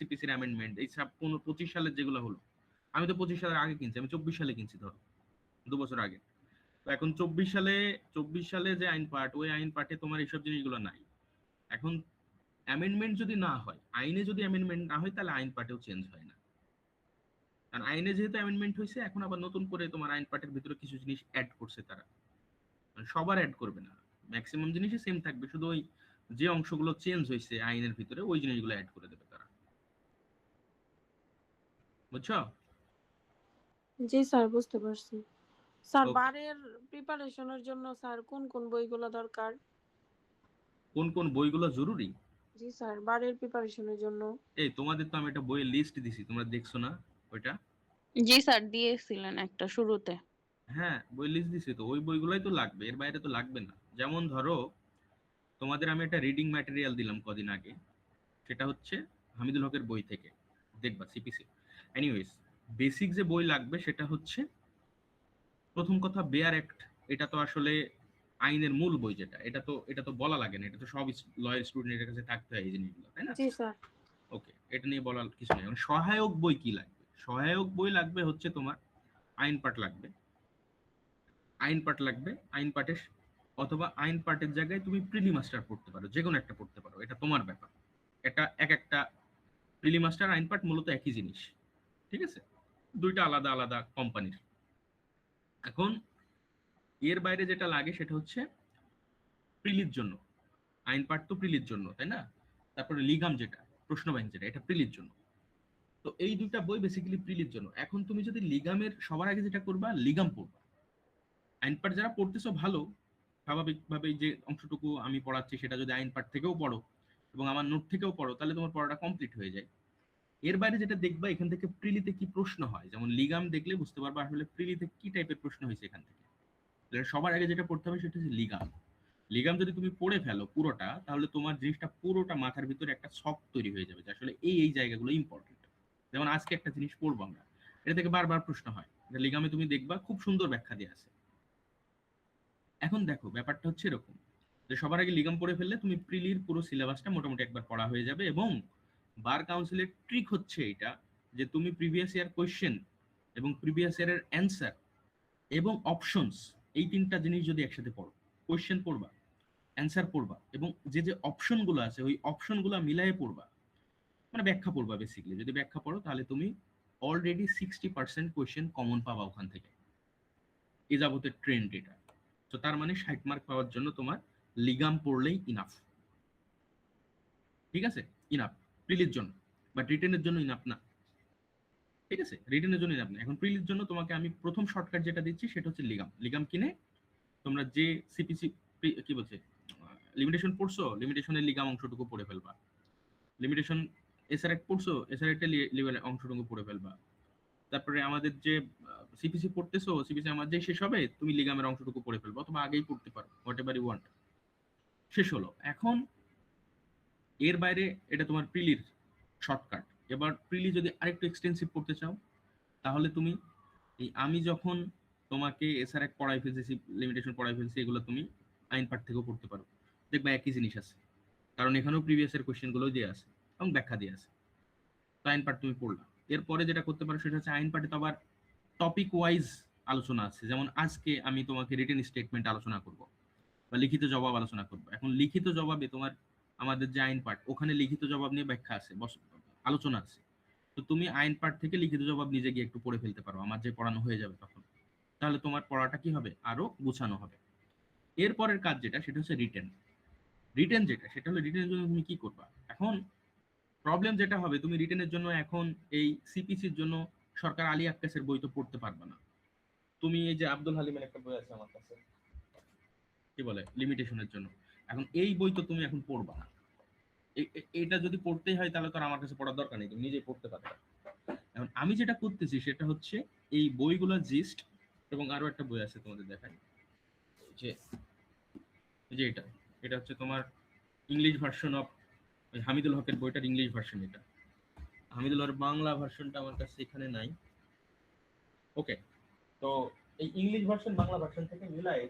সিপিসির amendment, এই সব 25 সালের যেগুলো হলো, আমি তো 25 সালের আগে কিনছি, আমি 24 সালে কিনছি ধরো, 2 বছর আগে। তো এখন 24 সালে যে আইন পার্ট, ওই আইন পার্টে তোমার এইসব জিনিসগুলো নাই। এখন অ্যামেন্ডমেন্ট যদি না হয়, আইনে যদি অ্যামেন্ডমেন্ট না হয়, তাহলে আইন পার্টেও চেঞ্জ হয় না। কারণ আইনে যেহেতু অ্যামেন্ডমেন্ট হয়েছে, এখন আবার নতুন করে তোমার আইন পার্টের ভিতরে কিছু জিনিস অ্যাড করছে তারা, মানে সবার অ্যাড করবে না, ম্যাক্সিমাম জিনিসই সেম থাকবে, শুধু ওই যে অংশগুলো চেঞ্জ হয়েছে আইনের ভিতরে ওই জিনিসগুলো অ্যাড করে দেবে তারা। বুঝছো? জি স্যার, বুঝতে পারছি। স্যার, ওকে। বারের প্রিপারেশনের জন্য স্যার কোন কোন বইগুলো দরকার? কোন কোন বইগুলো জরুরি? জি স্যার, বারের প্রিপারেশনের জন্য। এই তোমাদের তো আমি একটা বইয়ের লিস্ট দিছি, তোমরা দেখছো না ওইটা? জি স্যার, দিয়েছিলেন একটা শুরুতে। হ্যাঁ, বই লিস্ট দিছি তো, ওই বইগুলোই তো লাগবে, এর বাইরে তো লাগবে না। যেমন ধরো, তোমাদের আমি একটা রিডিং ম্যাটেরিয়াল দিলাম কদিন আগে, সেটা হচ্ছে হামিদুল হকের বই থেকে, দেখবা সিপিসি। এনিওয়েজ, বেসিক যে বই লাগবে সেটা হচ্ছে, প্রথম কথা বেয়ার অ্যাক্ট। এটা তো আসলে আইনের মূল বই, যেটা এটা তো বলা লাগে না, এটা তো সব লয়ার স্টুডেন্টের কাছে থাকতে হয় এই জিনিসগুলো, তাই না? জি স্যার। ওকে, এটা নিয়ে বলার কিছু নেই। এখন সহায়ক বই কি লাগবে? সহায়ক বই লাগবে হচ্ছে তোমার আইন পাঠ লাগবে, আইন পাঠ লাগবে, আইন পাঠের, অথবা আইন পাঠের জায়গায় তুমি প্রিলি মাস্টার পড়তে পারো, যে কোনো একটা পড়তে পারো, এটা তোমার ব্যাপার। এটা এক একটা প্রিলি মাস্টার আইন পাঠ মূলত একই জিনিস, ঠিক আছে, দুইটা আলাদা আলাদা কোম্পানির। এখন এর বাইরে যেটা লাগে সেটা হচ্ছে প্রিলির জন্য, আইন পাঠ তো প্রিলির জন্য, তাই না? তারপরে লিগাম যেটা, প্রশ্নবাহী যেটা, এটা প্রিলির জন্য। তো এই দুইটা বই বেসিক্যালি প্রিলির জন্য। এখন তুমি যদি লিগামের, সবার আগে যেটা করবা লিগাম পড়বা। আইন পাঠ যারা পড়তেছো ভালো, স্বাভাবিকভাবে যে অংশটুকু আমি পড়াচ্ছি সেটা যদি আইন পাঠ থেকেও পড়ো এবং আমার নোট থেকেও পড়ো, তাহলে তোমার পড়াটা কমপ্লিট হয়ে যায়। এর বাইরে যেটা দেখবা এখান থেকে প্রিলিতে কি প্রশ্ন হয়, যেমন লিগাম দেখলে বুঝতে পারবা আসলে প্রিলিতে কি টাইপের প্রশ্ন হয়েছে এখান থেকে। সবার আগে যেটা পড়তে হবে সেটা হচ্ছে লিগাম। লিগাম যদি তুমি পড়ে ফেলো পুরোটা, তাহলে তোমার জিনিসটা পুরোটা মাথার ভিতরে একটা ছক তৈরি হয়ে যাবে যে আসলে এই এই জায়গাগুলো ইম্পর্টেন্ট। যেমন আজকে একটা জিনিস পড়বো আমরা, এটা থেকে বারবার প্রশ্ন হয়, লিগামে তুমি দেখবা খুব সুন্দর ব্যাখ্যা দিয়ে আছে। এখন দেখো ব্যাপারটা হচ্ছে এরকম, যে সবার আগে লিগাম পড়ে ফেললে তুমি প্রিলির পুরো সিলেবাসটা মোটামুটি একবার পড়া হয়ে যাবে। এবং বার কাউন্সিলের ট্রিক হচ্ছে এটা, যে তুমি প্রিভিয়াস ইয়ার কোয়েশ্চেন এবং প্রিভিয়াস ইয়ারের অ্যান্সার এবং অপশনস, এই তিনটা জিনিস যদি একসাথে পড়ো, কোয়েশ্চেন পড়বা, অ্যান্সার পড়বা, এবং যে যে অপশনগুলো আছে ওই অপশনগুলো মিলাই পড়বা, মানে ব্যাখ্যা পড়বা বেসিক্যালি। যদি ব্যাখ্যা পড়ো তাহলে তুমি অলরেডি 60% কোয়েশ্চেন কমন পাবা ওখান থেকে, এ যাবতের ট্রেন্ড এটা। তো তার মানে 60 মার্ক পাওয়ার জন্য তোমার লিগাম পড়লেই ইনাফ, ঠিক আছে? ইনাফ প্রিলির জন্য, বাট রিটেনের জন্য ইনাফ না, ঠিক আছে? রিটেনের জন্য ইনাফ না। এখন প্রিলির জন্য তোমাকে আমি প্রথম শর্টকাট যেটা দিচ্ছি সেটা হচ্ছে লিগাম। লিগাম কিনে তোমরা যে সিপিসি, কি বলছে, লিমিটেশন পড়ছো, লিমিটেশনের লিগাম অংশটুকু পড়ে ফেলবা। লিমিটেশন এসআর এক পড়ছো, এসআর একটা অংশটুকু পড়ে ফেলবা। তারপরে আমাদের যে সিপিসি পড়তেছো, সিপিসি আমার যে শেষ হবে, তুমি লিগামের অংশটুকু পড়ে ফেলবো, অথবা আগেই পড়তে পারো, হোয়াট এভার ইউ ওয়ান্ট। শেষ হলো। এখন এর বাইরে এটা তোমার প্রিলির শর্টকাট। এবার প্রিলি যদি আরেকটু এক্সটেন্সিভ করতে চাও, তাহলে তুমি এই আমি যখন তোমাকে এসআর এক পড়াই ফেলছি, লিমিটেশন পড়াই ফেলছি, এগুলো তুমি আইন পাঠ থেকেও পড়তে পারো, দেখবা একই জিনিস আছে, কারণ এখানেও প্রিভিয়াস এর কোয়েশ্চেন গুলো দিয়ে আছে এবং ব্যাখ্যা দিয়ে আছে। তো আইন পাঠ তুমি পড়লা। এরপরে যেটা করতে পারো সেটা হচ্ছে আইন পাঠে তো আবার টপিক ওয়াইজ আলোচনা আছে। যেমন আজকে আমি তোমাকে রিটেন স্টেটমেন্ট আলোচনা করব বা লিখিত জবাব আলোচনা করবো। এখন লিখিত জবাবে তোমার, আমাদের যে আইন পাঠ, ওখানে লিখিত জবাব নিয়ে ব্যাখ্যা আছে, আলোচনা আছে। তো তুমি আইন পাঠ থেকে লিখিত জবাব নিজে গিয়ে একটু পড়ে ফেলতে পারো, আমার যে পড়ানো হয়ে যাবে তখন, তাহলে তোমার পড়াটা কি হবে, আরো গুছানো হবে। এরপরের কাজ যেটা সেটা হচ্ছে রিটেন। রিটেন যেটা, সেটা হলো রিটেনের জন্য তুমি কি করবা। এখন প্রবলেম যেটা হবে, তুমি রিটেনের জন্য এখন এই সিপিসির জন্য সরকার আলী আক্কাসের বই তো পড়তে পারবে না। তুমি এই যে আব্দুল হালিমের একটা বই আছে আমার কাছে, কি বলে, লিমিটেশনের জন্য, এখন এই বই তো তুমি এখন পড়বা না। এটা যদি পড়তেই হয় তাহলে তো আর আমার কাছে পড়ার দরকার নেই, তুমি নিজেই পড়তে পারবে। এখন আমি যেটা করতেছি সেটা হচ্ছে এই বইগুলো জিস্ট, এবং আরো একটা বই আছে তোমাদের দেখাই, যে যে এটা, এটা হচ্ছে তোমার ইংলিশ ভার্সন অফ হামিদুল হকের বইটার ইংলিশ ভার্সন। এটা হামিদুল হকের বাংলা ভার্সনটা আমার কাছে এখানে নাই। ওকে, তো এই ইংলিশ ভার্সন বাংলা ভার্সন থেকে মিলাই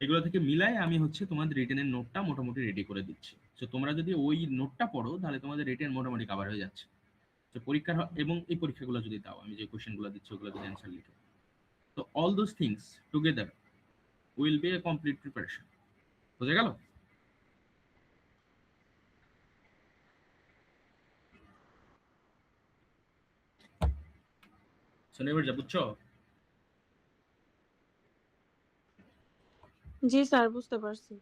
এগুলো থেকে মিলাই আমি হচ্ছে তোমাদের রিটেনের নোটটা মোটামুটি রেডি করে দিচ্ছি। তো তোমরা যদি ওই নোটটা পড়ো তাহলে তোমাদের রিটেন মোটামুটি কভার হয়ে যাচ্ছে। তো পরীক্ষার এবং এই পরীক্ষাগুলো যদি দাও, আমি যে কোশ্চেনগুলো দিচ্ছি ওগুলো যদি অ্যান্সার লিখো, তো all those things together will B A complete preparation. বুঝে গেল? শোনেবার যা বুঝছো? জি স্যার, বুঝতে পারছি।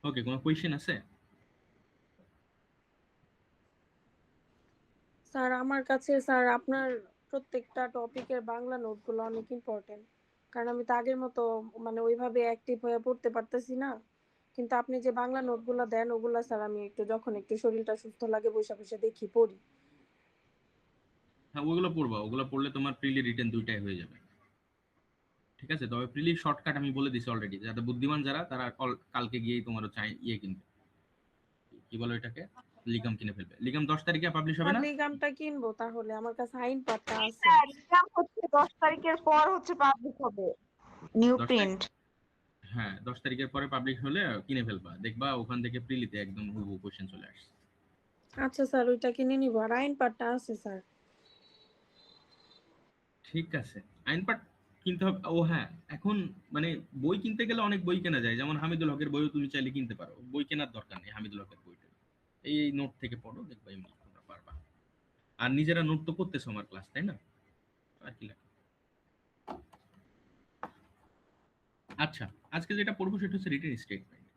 ওকে, কোনো কোয়েশ্চেন আছে? স্যার আমার কাছে স্যার আপনার প্রত্যেকটা টপিকের বাংলা নোটগুলো অনেক ইম্পর্টেন্ট, কারণ আমি তো আগের মতো মানে ওইভাবে অ্যাক্টিভ হয়ে পড়তে পারতেছি না। কিন্তু আপনি যে বাংলা নোটগুলো দেন ওগুলা স্যার আমি একটু যখন একটু শরীরটা সুস্থ লাগে বসে বসে দেখি পড়ি। হ্যাঁ, ওগুলো পড়বা। ওগুলো পড়লে তোমার প্রিলি রিটেন দুইটাই হয়ে যাবে। ঠিক আছে? তবে প্রিলি শর্টকাট আমি বলে দিছি অলরেডি, যাতে বুদ্ধিমান যারা তারা কালকে গিয়েই তোমার চাই ইয়ে কিনবে, কি বলো এটাকে, লিগাম কিনে ফেলবে। লিগাম 10 তারিখে পাবলিশ হবে আর না? লিগামটা কিনবো, তাহলে আমার কাছে আইন পাঠটা আছে। হ্যাঁ, এক্সাম হচ্ছে 10 তারিখের পর হচ্ছে পাবলিক হবে নিউ 10 তারিখ, প্রিন্ট। হ্যাঁ 10 তারিখের পরে পাবলিশ হলে কিনে ফেলবা, দেখবা ওখান থেকে প্রিলিতে একদম হুবহু কোশ্চেন চলে আসছে। আচ্ছা স্যার, ওইটা কিনে নিবো। আর আইন পাঠটা আছে স্যার। ঠিক আছে, আইন পাঠ কিনতে হবে। ও হ্যাঁ, এখন মানে বই কিনতে গেলে অনেক বই কেনা যায়, যেমন হামিদুল হকের বইও তুমি চাইলে কিনতে পারো। বই কেনার দরকার নেই হামিদুল হকের বইটা, এই নোট থেকে পড়ো, দেখবা এমনি তোমরা পারবা। আর নিজেরা নোট তো করতেছো আমার ক্লাস, তাই না? আর কি লাগে। আচ্ছা, আজকে যেটা পড়বো সেটা হচ্ছে রিটেন স্টেটমেন্ট।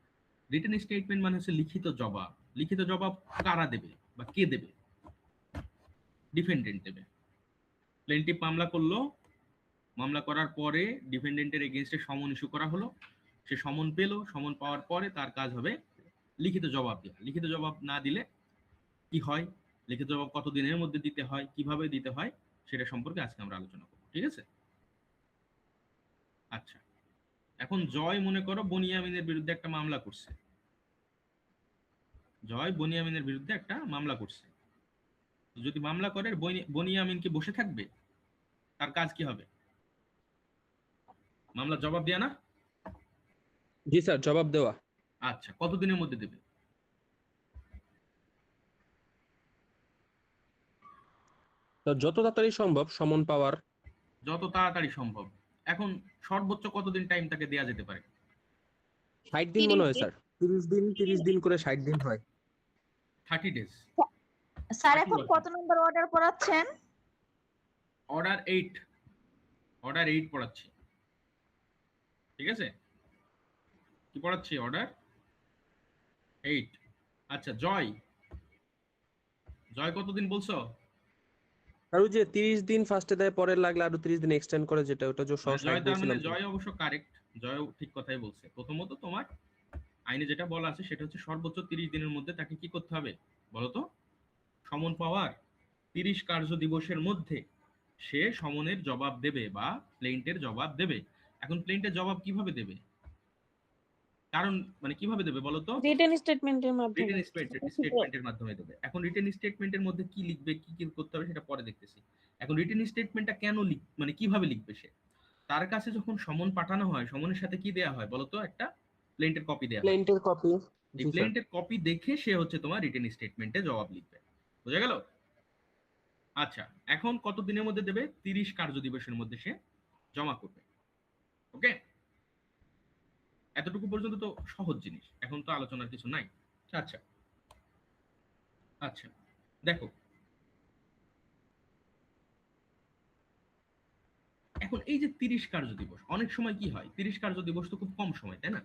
রিটেন স্টেটমেন্ট মানে হচ্ছে লিখিত জবাব। লিখিত জবাব কারা দেবে বা কে দেবে? ডিফেন্ডেন্ট দেবে। প্লেনটিভ মামলা করলো, মামলা করার পরে ডিফেন্ডেন্টের এগেইনস্টে সমন ইস্যু করা হলো, সে সমন পেলো, সমন পাওয়ার পরে তার কাজ হবে লিখিত জবাব দেওয়া। লিখিত জবাব না দিলে কি হয়, লিখিত জবাব কত দিনের মধ্যে দিতে হয়, কিভাবে দিতে হয়, সেটা সম্পর্কে আজকে আমরা আলোচনা করব। ঠিক আছে? আচ্ছা, এখন জয় মনে করো বনিয়ামিনের বিরুদ্ধে একটা মামলা করছে। জয় বনিয়ামিনের বিরুদ্ধে একটা মামলা করছে। যদি মামলা করে বনিয়ামিন কি বসে থাকবে? তার কাজ কি হবে? মামলার জবাব দেয়া না? জি স্যার, জবাব দেওয়া। আচ্ছা, কতদিনের মধ্যে দেবে? তো যত তাড়াতাড়ি সম্ভব সমন পাওয়ার। যত তাড়াতাড়ি সম্ভব। এখন সর্বোচ্চ কতদিন টাইম তাকে দেয়া যেতে পারে? 60 দিন মনে হয় স্যার। 30 দিন করে 60 দিন হয়। 30 ডেজ। স্যার 30 এখন working কত নম্বর অর্ডার পড়াচ্ছেন? অর্ডার 8, অর্ডার 8 পড়াচ্ছি। ঠিক আছে? কি পড়াচ্ছি? অর্ডার 8। আচ্ছা, জয়, জয় কতদিন বলছো? আর ওই যে 30 দিন ফার্স্টে দেয়, পরে লাগলে আরো 30 দিন এক্সটেন্ড করে, যেটা ওটা যে জয় 60 তার মানে বলছিলাম। জয় অবশ্য কারেক্ট, জয় ঠিক কথাই বলছে। প্রথমত তোমার আইনে যেটা বলা আছে সেটা হচ্ছে সর্বোচ্চ 30 দিনের মধ্যে তাকে কি করতে হবে বলো তো? সমন পাওয়ার 30 কার্য দিবসের মধ্যে সে সমনের জবাব দেবে বা প্লেন্টের জবাব দেবে। এখন প্লেন্টের জবাব কিভাবে দেবে? কারণ মানে কিভাবে দেবে বলো তো? রিটেন স্টেটমেন্টের মাধ্যমে। রিটেন স্টেটমেন্টের মাধ্যমে দেবে। এখন রিটেন স্টেটমেন্টের মধ্যে কি লিখবে, কি কি করতে হবে সেটা পরে দেখতেছি। এখন রিটেন স্টেটমেন্টটা কেন মানে কিভাবে লিখবে সে? তার কাছে যখন সমন পাঠানো হয়, সমনের সাথে কি দেয়া হয় বলো তো? একটা প্লেন্টের কপি দেয়া হয়। প্লেন্টের কপি। এই জি স্যার। প্লেন্টের কপি দেখে সে হচ্ছে তোমার রিটেন স্টেটমেন্টে জবাব লিখবে। বুঝা গেল? আচ্ছা, এখন কত দিনের মধ্যে দেবে? 30 কার্য দিবসের মধ্যে সে জমা করবে। ওকে, এতটুকু পর্যন্ত তো সহজ জিনিস, এখন তো আলোচনার কিছু নাই। আচ্ছা আচ্ছা, দেখো এখন এই যে 30 কার্য দিবস, অনেক সময় কি হয় 30 কার্য দিবস তো খুব কম সময়, তাই না?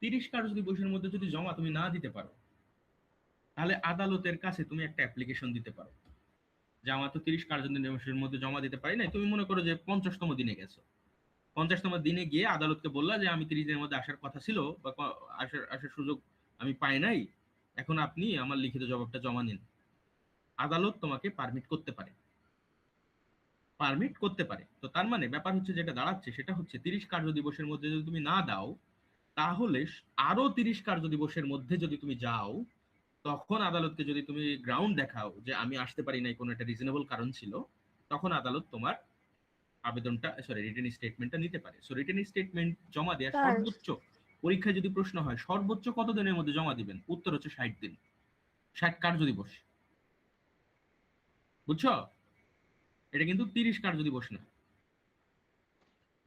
30 কার্য দিবসের মধ্যে যদি জমা তুমি না দিতে পারো, তাহলে আদালতের কাছে তুমি একটা অ্যাপ্লিকেশন দিতে পারো যে আমার তো 30 কার্য দিবসের মধ্যে জমা দিতে পারি নাই। তুমি মনে করো যে 50তম দিনে গেছো, 50তম দিনে গিয়ে আদালতকে বললা যে আমি 30 দিনের মধ্যে আসার কথা ছিল বা আসার সুযোগ আমি পাই নাই, এখন আপনি আমার লিখিত জবাবটা জমা নিন। আদালত তোমাকে পারমিট করতে পারে, পারমিট করতে পারে। তো তার মানে ব্যাপার হচ্ছে যেটা দাঁড়াচ্ছে সেটা হচ্ছে 30 কার্য দিবসের মধ্যে যদি তুমি না দাও, তাহলে আরো 30 কার্য দিবসের মধ্যে যদি তুমি যাও, তখন আদালতকে যদি তুমি গ্রাউন্ড দেখাও যে আমি আসতে পারি নাই, কোনো একটা রিজনেবল কারণ ছিল, তখন আদালত তোমার আবেদনটা রিটেন স্টেটমেন্টটা নিতে পারে। সো রিটেন স্টেটমেন্ট জমা দেওয়ার স্যার সর্বোচ্চ, পরীক্ষায় যদি প্রশ্ন হয় সর্বোচ্চ কত দিনের মধ্যে জমা দিবেন, উত্তর হচ্ছে 60 দিন, 60 কার্যদিবস। বুঝছো? এটা কিন্তু 30 কার্যদিবস না।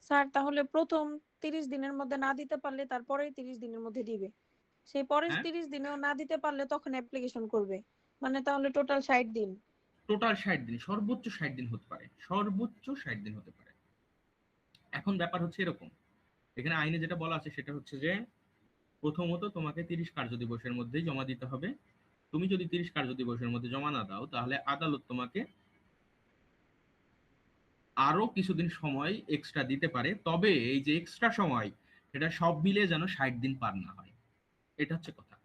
স্যার তাহলে প্রথম 30 দিনের মধ্যে না দিতে পারলে তারপরেই 30 দিনের মধ্যে দিবে, সেই পরের হ্যাঁ, 30 দিনেও না দিতে পারলে তখন অ্যাপ্লিকেশন করবে, মানে তাহলে টোটাল 60 দিন। টোটাল 60 দিন, সর্বোচ্চ 60 দিন হতে পারে, সর্বোচ্চ 60 দিন হতে পারে। এখন ব্যাপার হচ্ছে এরকম, এখানে আইনে যেটা বলা আছে সেটা হচ্ছে যে প্রথমত তোমাকে 30 কার্যদিবসের মধ্যেই জমা দিতে হবে। তুমি যদি 30 কার্যদিবসের মধ্যে জমা না দাও তাহলে আদালত তোমাকে আরো কিছুদিন সময় এক্সট্রা দিতে পারে, তবে এই যে এক্সট্রা সময় সেটা সব মিলে যেন 60 দিন পার না হয়, এটা হচ্ছে কথা।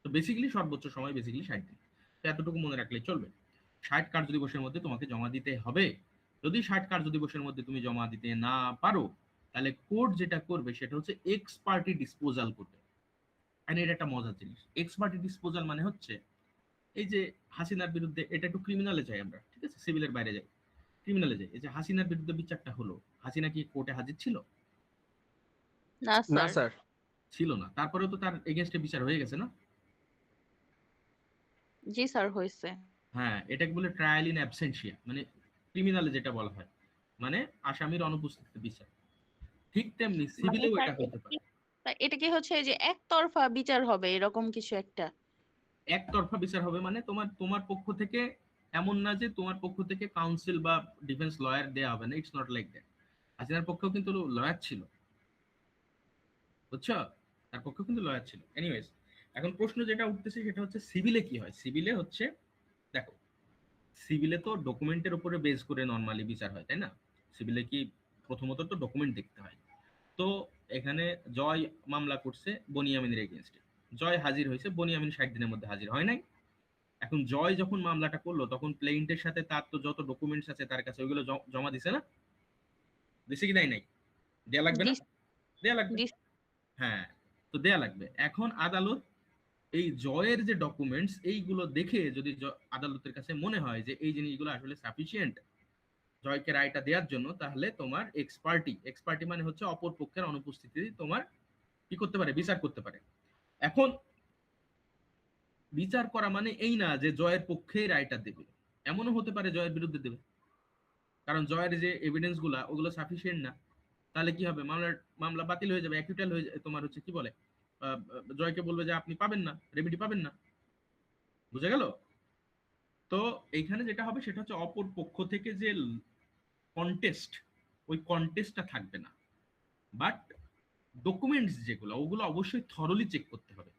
তো বেসিক্যালি সর্বোচ্চ সময় বেসিক্যালি 60 দিন, তো এতটুকু মনে রাখলে চলবে। 60 কার্যদিবসের মধ্যে তোমাকে জমা দিতে হবে। যদি 60 কার্যদিবসের মধ্যে তুমি জমা দিতে না পারো তাহলে কোর্ট যেটা করবে সেটা হচ্ছে এক্স পার্টি ডিসপোজাল করবে। আর এটা একটা মজার জিনিস, এক্স পার্টি ডিসপোজাল মানে হচ্ছে এই যে হাসিনার বিরুদ্ধে, এটা একটু ক্রিমিনালে যাই আমরা, ঠিক আছে, সিভিলের বাইরে যাই, ক্রিমিনালে যাই। এই যে হাসিনার বিরুদ্ধে বিচারটা হলো, হাসিনা কি কোর্টে হাজির ছিল? না না স্যার। স্যার। ছিল না, তারপরেও তো তার এগেনস্টে বিচার হয়ে গেছে না? জি স্যার হয়েছে। হ্যাঁ, এটাকে বলে ট্রায়াল ইন অ্যাবসেন্সিয়া, মানে ক্রিমিনালে যেটা বলা হয়, মানে আসামির অনুপস্থিতিতে বিচার। ঠিক তেমনি মানে সিভিলেও স্যার এটা হতে পারে। এটা কি হচ্ছে যে একতরফা বিচার হবে এরকম কিছু একটা? একতরফা বিচার হবে মানে তোমার তোমার পক্ষ থেকে, এমন না যে তোমার পক্ষ থেকে কাউন্সিল বা ডিফেন্স লয়ার দেয়া হবে না, ইটস নট লাইক দ্যাট। হাসিনার পক্ষেও কিন্তু লয়ার ছিল, বুঝছো, তার পক্ষেও কিন্তু লয়ার ছিল। এনিওয়েজ, এখন প্রশ্ন যেটা উঠতেছে সেটা হচ্ছে সিভিলে কি হয়। সিভিলে হচ্ছে, দেখো, সিভিলে তো ডকুমেন্টের উপরে বেস করে নরমালি বিচার হয়, তাই না? সিভিলে কি প্রথমত তো ডকুমেন্ট দেখতে হয়। তো এখানে জয় মামলা করছে বনিয়ামিনের এগেনস্টে, জয় হাজির হয়েছে, বনিয়ামিন 60 দিনের মধ্যে হাজির হয় নাই। এখন জয় যখন মামলাটা করলো তখন প্লেইন্টের সাথে তার তো যত ডকুমেন্টস আছে তার কাছে ওইগুলো জমা দিছে না? দিছে কি দেয় নাই? দেয়া লাগবে না? জি দেয়া লাগবে। জি হ্যাঁ, তো দেয়া লাগবে। এখন আদালত এই জয়ের যে ডকুমেন্টস এইগুলো দেখে যদি আদালতের কাছে মনে হয় যে এই জিনিসগুলো আসলে সাফিসিয়েন্ট জয়কে রায়টা দেওয়ার জন্য, তাহলে তোমার এক্সপার্টি মানে হচ্ছে অপর পক্ষের অনুপস্থিতি তোমার কি করতে পারে, বিচার করতে পারে। এখন বিচার করা মানে এই না যে জয়ের পক্ষে রায়টা দেবে, এমনও হতে পারে জয়ের বিরুদ্ধে দেবে, কারণ জয়ের যে এভিডেন্স গুলা ওগুলো সাফিসিয়েন্ট না। তাহলে কি হবে, মামলা বাতিল হয়ে যাবে, অ্যাকুইটাল হয়ে তোমার হচ্ছে কি বলে, জয়কে বলবে যে আপনি পাবেন না, রেমেডি পাবেন না। বুঝা গেল? তো এইখানে যেটা হবে সেটা হচ্ছে অপর পক্ষ থেকে যে কন্টেস্ট, ওই কন্টেস্টটা থাকবে না, বাট ডকুমেন্টস যেগুলো ওগুলো অবশ্যই থরলি চেক করতে হবে।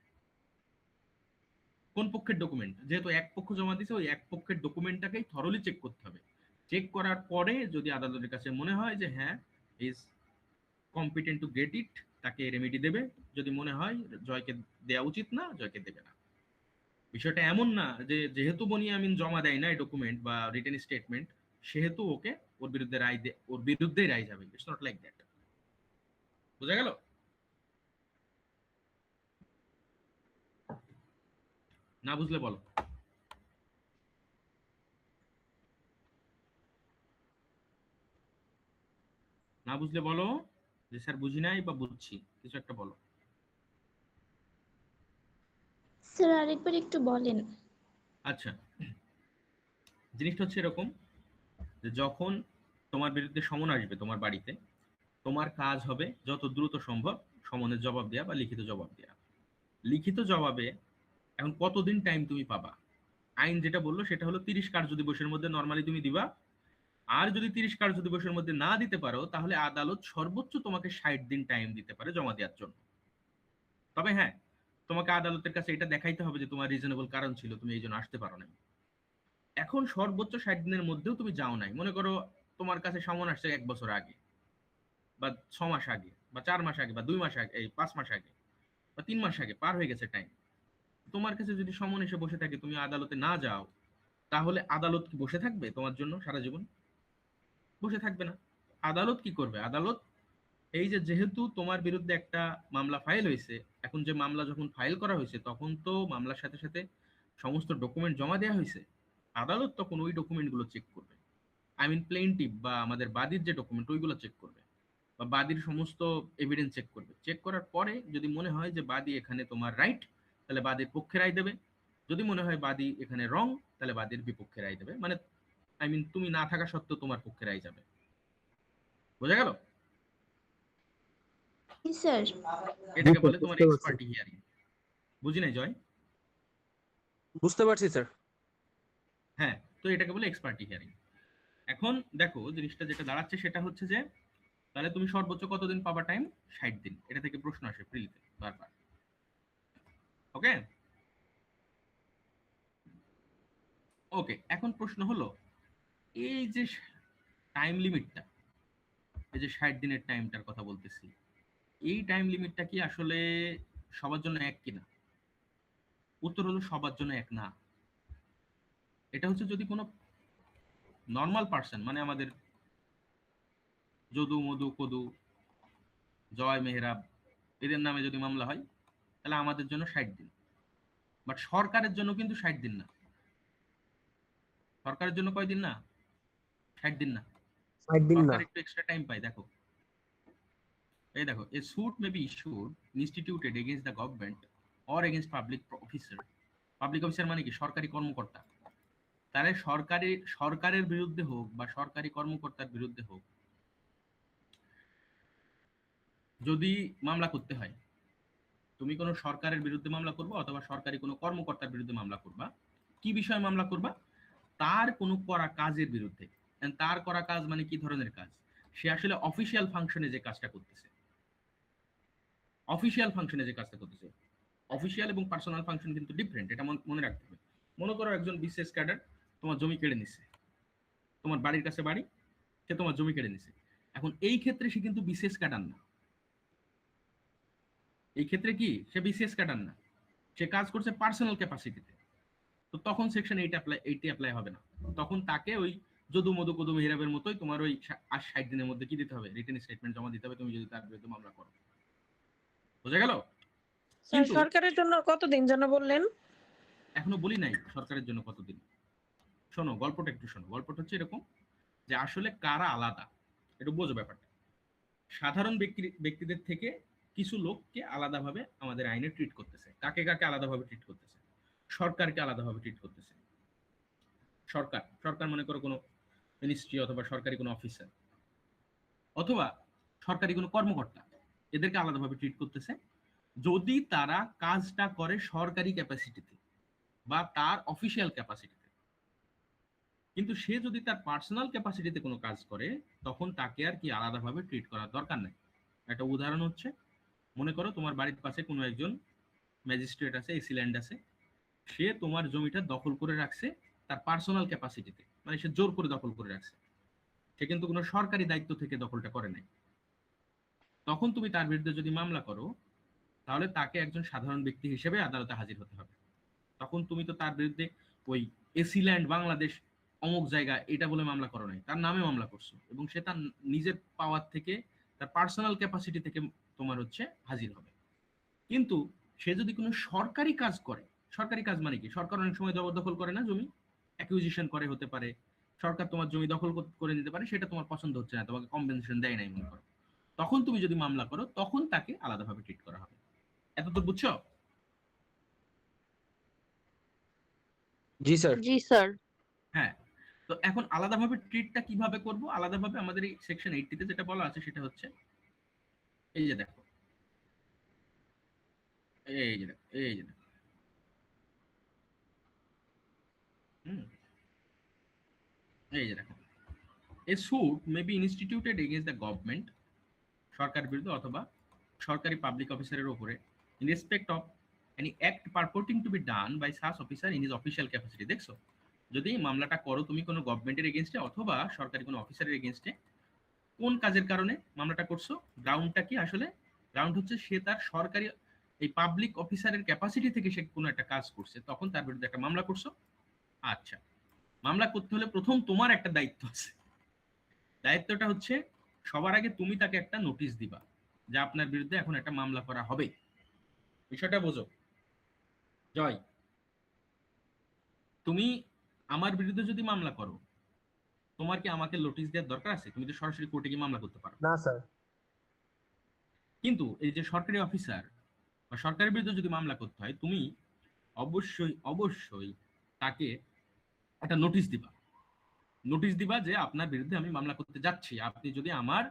কোন পক্ষের ডকুমেন্ট, যেহেতু এক পক্ষ জমা দিয়েছে ওই এক পক্ষের ডকুমেন্টটাকেই থরলি চেক করতে হবে। চেক করার পরে যদি আদালতের কাছে মনে হয় যে হ্যাঁ is competent to get it, তাকে রেমেডি দেবে। যদি মনে হয় জয়কে দেওয়া উচিত না, জয়কে দেবে না। বিষয়টা এমন না যে যেহেতু বনিয়ামিন জমা দেয় না ডকুমেন্ট বা রিটেন স্টেটমেন্ট সেহেতু ওকে ওর বিরুদ্ধে ওর বিরুদ্ধেই রায় যাবে, ইটস নট লাইক দ্যাট। বুঝা গেল? না বুঝলে বলো। না বুঝলে বলো যে স্যার বুঝি নাই বা বুঝছি, কিছু একটা বলো। স্যার আরেকবার একটু বলেন। আচ্ছা, জিনিসটা হচ্ছে এরকম যে যখন তোমার বিরুদ্ধে সমন আসবে তোমার বাড়িতে, তোমার কাজ হবে যত দ্রুত সম্ভব সমনের জবাব দেয়া বা লিখিত জবাব দেয়া। লিখিত জবাবে এখন কতদিন টাইম তুমি পাবা? আইন যেটা বললো সেটা হলো 30 কার্যদিবসের মধ্যে নরমালি তুমি দিবা। আর যদি 30 কার্যদিবসের মধ্যে না দিতে পারো তাহলে আদালত সর্বোচ্চ তোমাকে 60 দিন টাইম দিতে পারে জমা দেওয়ার জন্য। তবে হ্যাঁ, তোমাকে আদালতের কাছে এটা দেখাইতে হবে যে তোমার রিজনেবল কারণ ছিল, তুমি এই জন্য আসতে পারো না। এখন সর্বোচ্চ 60 দিনের মধ্যেও তুমি যাও নাই, মনে করো তোমার কাছে সমন আসছে 1 বছর আগে বা 6 মাস আগে বা 4 মাস আগে বা 2 মাস আগে, এই 5 মাস আগে বা 3 মাস আগে, পার হয়ে গেছে টাইম। তোমার কাছে যদি সমন এসে বসে থাকে, তুমি আদালতে না যাও, তাহলে আদালত কি বসে থাকবে তোমার জন্য সারা জীবন? বসে থাকবে না। আদালত কি করবে? আদালত এই যে যেহেতু তোমার বিরুদ্ধে একটা মামলা ফাইল হয়েছে, এখন যে মামলা যখন ফাইল করা হয়েছে তখন তো মামলার সাথে সাথে সমস্ত ডকুমেন্ট জমা দেওয়া হয়েছে, আদালত তখন ওই ডকুমেন্টগুলো চেক করবে। আই মিন প্লেনটিভ বা আমাদের বাদীর যে ডকুমেন্ট ওইগুলো চেক করবে, বা বাদীর সমস্ত এভিডেন্স চেক করবে। চেক করার পরে যদি মনে হয় যে বাদী এখানে তোমার রাইট, তাহলে বাদীর পক্ষে রায় দেবে। যদি মনে হয় বাদী এখানে রং, তাহলে বাদীর বিপক্ষে রায় দেবে। মানে আই মিন তুমি না থাকা সত্ত্বেও তোমার পক্ষে রায় যাবে। বোঝা গেল? জি স্যার। এটাকে বলে তোমার বুঝতে পারছি। Ex parte hearing. বুঝি নাই জয়? বুঝতে পারছি স্যার। হ্যাঁ, তো এটাকে বলে এক্সপার্টি হিয়ারিং। এখন দেখো জিনিসটা যেটা দাঁড়াচ্ছে সেটা হচ্ছে যে তাহলে তুমি সর্বোচ্চ কতদিন পাবা টাইম? 60 দিন। এটা থেকে প্রশ্ন আসে প্রিলিতে বারবার। ওকে ওকে, এখন প্রশ্ন হলো এই যে টাইম লিমিটটা, এই যে 60 দিনের টাইমটার কথা বলতেছি, এই টাইম লিমিটটা কি আসলে সবার জন্য এক কিনা? উত্তর হলো সবার জন্য এক না। এটা হচ্ছে যদি কোনো নর্মাল পার্সন, মানে আমাদের যদু মধু কদু জয় মেহরাব এদের নামে যদি মামলা হয়, তাহলে আমাদের জন্য 60 দিন। বাট সরকারের জন্য কিন্তু 60 দিন না। সরকারের জন্য কয় দিন না? 60 দিন না। 60 দিন না। সরকার একটু এক্সট্রা টাইম পায়। দেখো এই দেখো, এ suit may be issued instituted against the government or against public officer. Public officer মানে কি? সরকারি কর্মকর্তা। তাহলে সরকারের বিরুদ্ধে হোক বা সরকারি কর্মকর্তার বিরুদ্ধে হোক, যদি মামলা করতে হয়, তুমি কোনো সরকারের বিরুদ্ধে মামলা করবা অথবা সরকারি কোনো কর্মকর্তার বিরুদ্ধে মামলা করবা। কি বিষয়ে মামলা করবা? তার কোনো করা কাজের বিরুদ্ধে। And তার করা কাজ মানে কি ধরনের কাজ? সে আসলে অফিসিয়াল ফাংশনে যে কাজটা করতেছে, অফিসিয়াল ফাংশনে যে কাজটা করতেছে। অফিসিয়াল এবং পার্সোনাল ফাংশন কিন্তু ডিফারেন্ট, এটা মনে রাখতে হবে। মনে করো একজন বিসিএস ক্যাডার তোমার জমি কেড়ে নিছে, তোমার বাড়ির কাছে বাড়ি, সে তোমার জমি কেড়ে নিছে। এখন এই ক্ষেত্রে সে কিন্তু বিসিএস ক্যাডার না। এই ক্ষেত্রে কি সে বিসিএস ক্যাডার না, সে কাজ করছে পার্সোনাল ক্যাপাসিটিতে। তো তখন সেকশন 80 অ্যাপ্লাই হবে না। তখন তাকে ওই যদু মধু কদু মেহরাবের মতোই তোমার ওই 60 দিনের মধ্যে কি দিতে হবে? রিটেন স্টেটমেন্ট জমা দিতে হবে, তুমি যদি তার বিরুদ্ধে মামলা করো। বোঝা গেল? স্যার কিন্তু সরকারের জন্য কতদিন যেন বললেন? এখনো বলি নাই সরকারের জন্য কতদিন। শোনো গল্পটা একটু শোনো। গল্পটা হচ্ছে এরকম যে আসলে কারা আলাদা একটু বোঝো ব্যাপারটা। সাধারণ ব্যক্তিদের থেকে কিছু লোককে আলাদাভাবে আমাদের আইনে ট্রিট করতেছে। কাকে কাকে আলাদাভাবে ট্রিট করতেছে? সরকারকে আলাদাভাবে ট্রিট করতেছে। সরকার মনে করো কোনো মিনিস্ট্রি অথবা সরকারি কোনো অফিসার অথবা সরকারি কোনো কর্মকর্তা, এদেরকে আলাদাভাবে ট্রিট করতেছে যদি তারা কাজটা করে সরকারি ক্যাপাসিটিতে বা তার অফিসিয়াল ক্যাপাসিটিতে। কিন্তু সে যদি তার পার্সোনাল ক্যাপাসিটিতে কোনো কাজ করে, তখন তাকে আর কি আলাদাভাবে ট্রিট করার দরকার নেই। একটা উদাহরণ হচ্ছে, মনে করো তোমার বাড়ির পাশে কোনো একজন ম্যাজিস্ট্রেট আছে, এসি ল্যান্ড আছে, সে তোমার জমিটা দখল করে রাখছে তার পার্সোনাল ক্যাপাসিটিতে, মানে সে জোর করে দখল করে রাখছে, সে কিন্তু কোনো সরকারি দায়িত্ব থেকে দখলটা করে নাই। তখন তুমি তার বিরুদ্ধে যদি মামলা করো, তাহলে তাকে একজন সাধারণ ব্যক্তি হিসেবে আদালতে হাজির হতে হবে। তখন তুমি তো তার বিরুদ্ধে ওই এসি ল্যান্ড বাংলাদেশ অমুক জায়গা এটা বলে মামলা করো নাই, তার নামে মামলা করছো, এবং সে তার নিজের পাওয়ার থেকে, তার পার্সোনাল ক্যাপাসিটি থেকে তোমার হচ্ছে হাজির হবে। কিন্তু সে যদি কোনো সরকারি কাজ করে, সরকারি কাজ মানে কি? সরকার অনেক সময় জবরদখল করে না, জমি অ্যাকুইজিশন করে হতে পারে, সরকার তোমার জমি দখল করে নিতে পারে, সেটা তোমার পছন্দ হচ্ছে না, তোমাকে কম্পেনসেশন দেয় নাই মনে করো, তখন তুমি যদি মামলা করো তখন তাকে আলাদাভাবে ট্রিট করা হবে। এত তো বুঝছো? জি স্যার। জি স্যার। হ্যাঁ, তো এখন আলাদাভাবে ট্রিটটা কিভাবে করব? আলাদাভাবে আমাদের এই সেকশন 80 তে যেটা বলা আছে সেটা হচ্ছে এই যে দেখো, এই যে দেখো হুম, এই যে দেখো, a suit may be instituted against the government, সরকার বিরুদ্ধে অথবা সরকারি পাবলিক অফিসারের উপরে, in respect of any act purporting to be done by such officer in his official capacity। দেখছো, যদি মামলাটা করো তুমি কোনো গভর্নমেন্টের এগেইনস্টে অথবা সরকারি কোনো অফিসারের এগেইনস্টে, কোন কাজের কারণে মামলাটা করছো? গ্রাউন্ডটা কি আসলে? গ্রাউন্ড হচ্ছে সে তার সরকারি এই পাবলিক অফিসারের ক্যাপাসিটি থেকে সে কোনো একটা কাজ করছে, তখন তার বিরুদ্ধে একটা মামলা করছো। আচ্ছা, মামলা করতে হলে প্রথম তোমার একটা দায়িত্ব আছে। দায়িত্বটা হচ্ছে সবার আগে তুমি তাকে একটা নোটিশ দিবা যে আপনার বিরুদ্ধে এখন একটা মামলা করা হবে। বিষয়টা বোঝো জয়? তুমি আমার বিরুদ্ধে যদি মামলা করো, তোমার কি আমাকে নোটিশ দেওয়ার দরকার আছে? তুমি তো সরাসরি কোর্টে গিয়ে মামলা করতে পারো। না স্যার। কিন্তু এই যে সরকারি অফিসার বা সরকারের বিরুদ্ধে যদি মামলা করতে হয়, তুমি অবশ্যই অবশ্যই তাকে একটা নোটিশ দিবা। নোটিশ দিবা যে আপনার বিরুদ্ধে আমি মামলা করতে যাচ্ছি, আপনি যদি আমার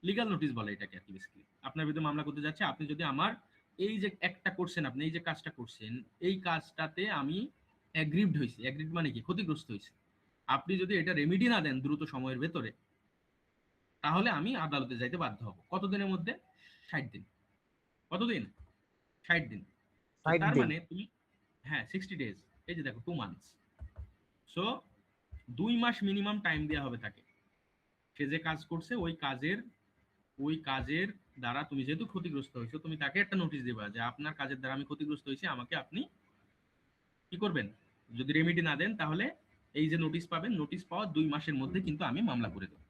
লিগ্যাল নোটিশ বলে এটাকে আর কি, বেসিক্যালি আপনার বিরুদ্ধে মামলা করতে যাচ্ছে, আপনি যদি আমার এই যে একটা করছেন, আপনি এই যে কাজটা করছেন, এই কাজটাতে আমি অ্যাগ্রিভড হয়েছি। অ্যাগ্রিভড মানে কি? ক্ষতিগ্রস্ত হয়েছি। আপনি যদি এটা রেমিডি না দেন দ্রুত সময়ের ভেতরে, তাহলে আমি আদালতে যাইতে বাধ্য হব। কতদিনের মধ্যে? 60 দিন। কতদিন? 60 দিন। তো 60 তার দিন। মানে তুমি, হ্যাঁ 60 ডেজ, এই যে দেখো 2 মান্থস। সো 2 মাস মিনিমাম টাইম দেওয়া হবে তাকে। সে যে কাজ করছে ওই কাজের দ্বারা তুমি যেহেতু ক্ষতিগ্রস্ত হয়েছো, তুমি তাকে একটা নোটিশ দিবা যে আপনার কাজের দ্বারা আমি ক্ষতিগ্রস্ত হয়েছি, আমাকে আপনি কি করবেন? যদি রেমিডি না দেন তাহলে এই যে নোটিশ পাবেন, নোটিশ পাওয়ার 2 মাসের মধ্যে কিন্তু আমি মামলা করে দেবো।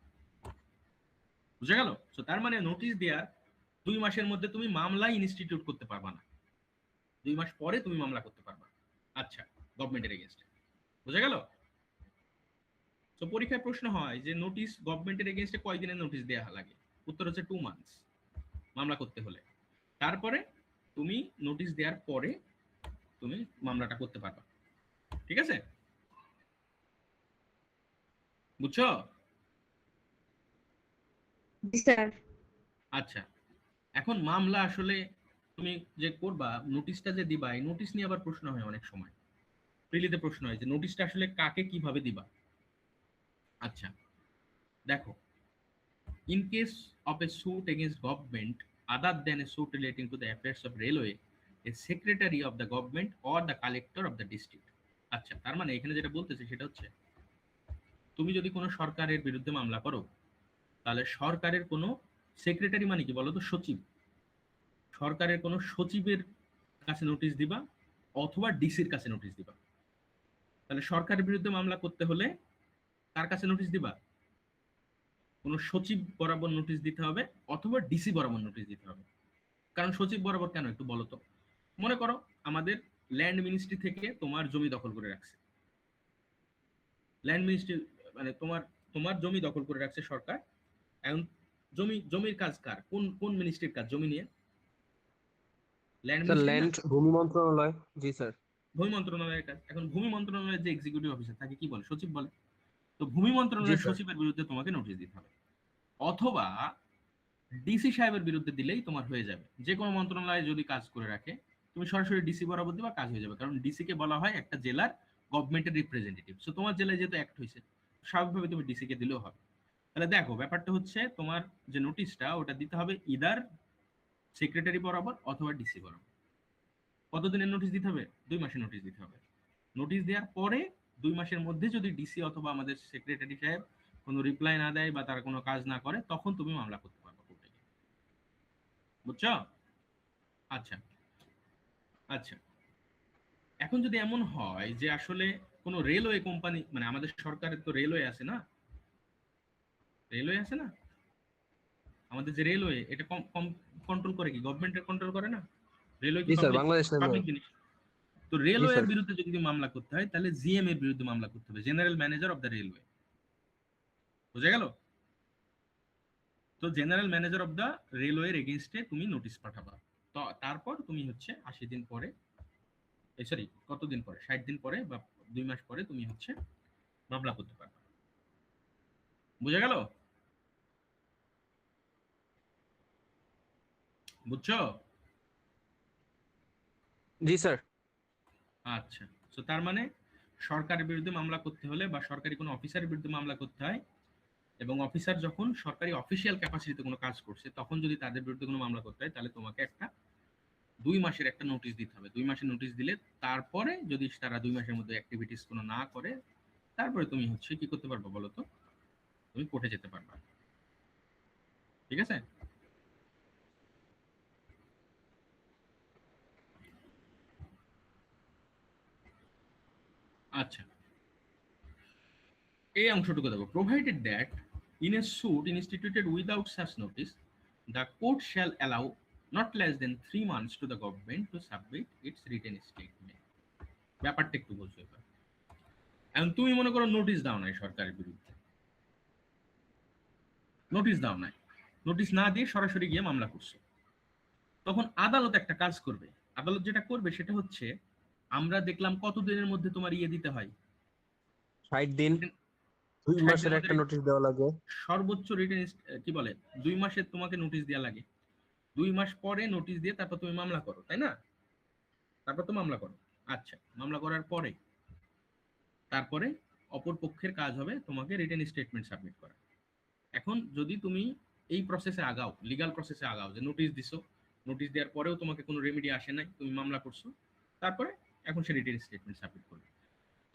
বুঝা গেল? তো তার মানে নোটিশ দেওয়ার 2 মাসের মধ্যে তুমি মামলা ইনস্টিটিউট করতে পারবা না, 2 মাস পরে তুমি মামলা করতে পারবা। আচ্ছা, গভর্নমেন্টের এগেইনস্টে। বুঝা গেল? তো পরীক্ষায় প্রশ্ন হয় যে নোটিশ গভর্নমেন্টের এগেইনস্টে কয় দিনের নোটিশ দেওয়া লাগে? উত্তর হচ্ছে 2 মান্থস মামলা করতে হলে। তারপরে তুমি নোটিশ দেওয়ার পরে তুমি মামলাটা করতে পারবা। ঠিক আছে? বুঝছো? জি স্যার। আচ্ছা, এখন মামলা আসলে তুমি যে করবা, নোটিশটা যে দিবা, এই নোটিশ নিয়ে আবার প্রশ্ন হয় অনেক সময়। প্রিলিতে প্রশ্ন হয় যে নোটিশটা আসলে কাকে কিভাবে দিবা। আচ্ছা দেখো, in case of a suit against government other than a suit relating to the affairs of railway, a secretary of the government or the collector of the district. আচ্ছা, তার মানে এখানে যেটা বলতেছে সেটা হচ্ছে, তুমি যদি কোনো সরকারের বিরুদ্ধে মামলা করো, তাহলে সরকারের কোনো সেক্রেটারি মানে কি বলতো? সচিব। সরকারের কোনো সচিবের কাছে নোটিশ দিবা অথবা ডিসির কাছে নোটিশ দিবা। তাহলে সরকারের বিরুদ্ধে মামলা করতে হলে কার কাছে নোটিশ দিবা? কোনো সচিব বরাবর নোটিশ দিতে হবে অথবা ডিসি বরাবর নোটিশ দিতে হবে। কারণ সচিব বরাবর কেন একটু বলো তো। মনে করো আমাদের ল্যান্ড মিনিস্ট্রি থেকে তোমার জমি দখল করে রাখছে। ল্যান্ড মিনিস্ট্রি মানে তোমার তোমার জমি দখল করে রাখছে সরকার। এখন জমির কাজ কার? কোন কোন মিনিস্ট্রির কাজ জমি নিয়ে? ল্যান্ড স্যার মিনিস্ট্রি না? ল্যান্ড ভূমি মন্ত্রণালয়। জি স্যার। ভূমি মন্ত্রণালয়ের কাজ। এখন ভূমি মন্ত্রণালয়ের যে এক্সিকিউটিভ অফিসার তাকে কি বলে? সচিব বলে। তো ভূমি জি মন্ত্রণালয়ের স্যার। সচিবের বিরুদ্ধে তোমাকে নোটিশ দিতে হবে, অথবা ডিসি সাহেবের বিরুদ্ধে দিলেই তোমার হয়ে যাবে। যে কোনো মন্ত্রণালয়ে যদি কাজ করে রাখে, তুমি সরাসরি ডিসি বরাবর দিবা, কাজ হয়ে যাবে। কারণ ডিসি কে বলা হয় একটা জেলার গভর্নমেন্টের রিপ্রেজেন্টেটিভ। সো তোমার জেলায় যেহেতু অ্যাক্ট হয়েছে, স্বাভাবিকভাবে তুমি ডিসি কে দিলেও হবে। তাহলে দেখো ব্যাপারটা হচ্ছে, তোমার যে নোটিশটা ওটা দিতে হবে ইদার সেক্রেটারি বরাবর অথবা ডিসি বরাবর। কতদিনের নোটিশ দিতে হবে? 2 মাসের নোটিশ দিতে হবে। নোটিশ দেওয়ার পরে 2 মাসের মধ্যে যদি ডিসি অথবা আমাদের সেক্রেটারি সাহেব কোনো রিপ্লাই না দেয় বা তারা কোনো কাজ না করে, তখন তুমি মামলা করতে পারবে কোর্টে। বুঝছো? আচ্ছা আচ্ছা, এখন যদি এমন হয় যে আসলে কোনো রেলওয়ে কোম্পানি, মানে আমাদের সরকারের তো রেলওয়ে আছে না, রেলওয়ে আছে না, আমাদের যে রেলওয়ে, এটা কন্ট্রোল করে কি? গভর্নমেন্টের কন্ট্রোল করে না? রেলওয়ে কি জি sir, public Bangladesh railway. Public জিনিস? তো জি রেলওয়ের স্যার। বিরুদ্ধে যদি মামলা করতে হয়, তাহলে জিএম এর বিরুদ্ধে মামলা করতে হবে, general manager of the railway. বুঝা গেল? তো জেনারেল ম্যানেজার অফ দ্য রেলওয়ের এগেইনস্টে তুমি নোটিশ পাঠাবা। তো তারপর তুমি হচ্ছে 80 দিন পরে, সরি কতদিন পরে, 60 দিন পরে বা 2 মাস পরে তুমি হচ্ছে মামলা করতে পারবে। বুঝা গেল? বুঝছো? জি স্যার। আচ্ছা, তো তার মানে সরকারের বিরুদ্ধে মামলা করতে হলে বা সরকারি কোনো অফিসারের বিরুদ্ধে মামলা করতে হয়, এবং অফিসার যখন সরকারি অফিসিয়াল ক্যাপাসিটিতে কোনো কাজ করছে তখন যদি তাদের বিরুদ্ধে কোনো মামলা করতে হয়, তাহলে তোমাকে একটা 2 মাসের একটা নোটিশ দিতে হবে। 2 মাসের নোটিশ দিলে তারপরে যদি তারা 2 মাসের মধ্যে অ্যাক্টিভিটিস কোনো না করে, তারপরে তুমি হচ্ছে কি করতে পারবে বলো তো? তুমি কোর্টে যেতে পারবা। ঠিক আছে? আচ্ছা, এই অংশটুকু দেখো, provided that in a suit instituted without such notice the court shall allow not less than 3 months to the government to submit its written statement. ব্যাপারটা একটু বলছো এবার। এখন তুমি মনে করো নোটিশ দাও নাই সরকারের বিরুদ্ধে, নোটিশ দাও নাই, নোটিশ না দিয়ে সরাসরি গিয়ে মামলা করছো, তখন আদালত একটা কাজ করবে। আদালত যেটা করবে সেটা হচ্ছে, আমরা দেখলাম কত দিনের মধ্যে তোমার ইয়ে দিতে হয়, 60 দিন, 2 60 মাসের দিনের একটা মধ্যে নোটিশ দেওয়া লাগে। সর্বোচ্চ রিটেন কি বলে 2 মাসের তোমাকে নোটিশ দেওয়া লাগে। 2 মাস পরে নোটিশ দিয়ে তারপর তুমি মামলা করো, তাই না? তারপর তো মামলা করো। আচ্ছা, মামলা করার পরে তারপরে অপর পক্ষের কাজ হবে তোমাকে রিটেন স্টেটমেন্ট সাবমিট করা। এখন যদি তুমি এই প্রসেসে আগাও, লিগ্যাল প্রসেসে আগাও, যে নোটিশ দিছো, নোটিশ দেওয়ার পরেও তোমাকে কোনো রেমেডি আসে নাই, তুমি মামলা করছো, তারপরে এখন সে রিটেন স্টেটমেন্ট সাবমিট করবে,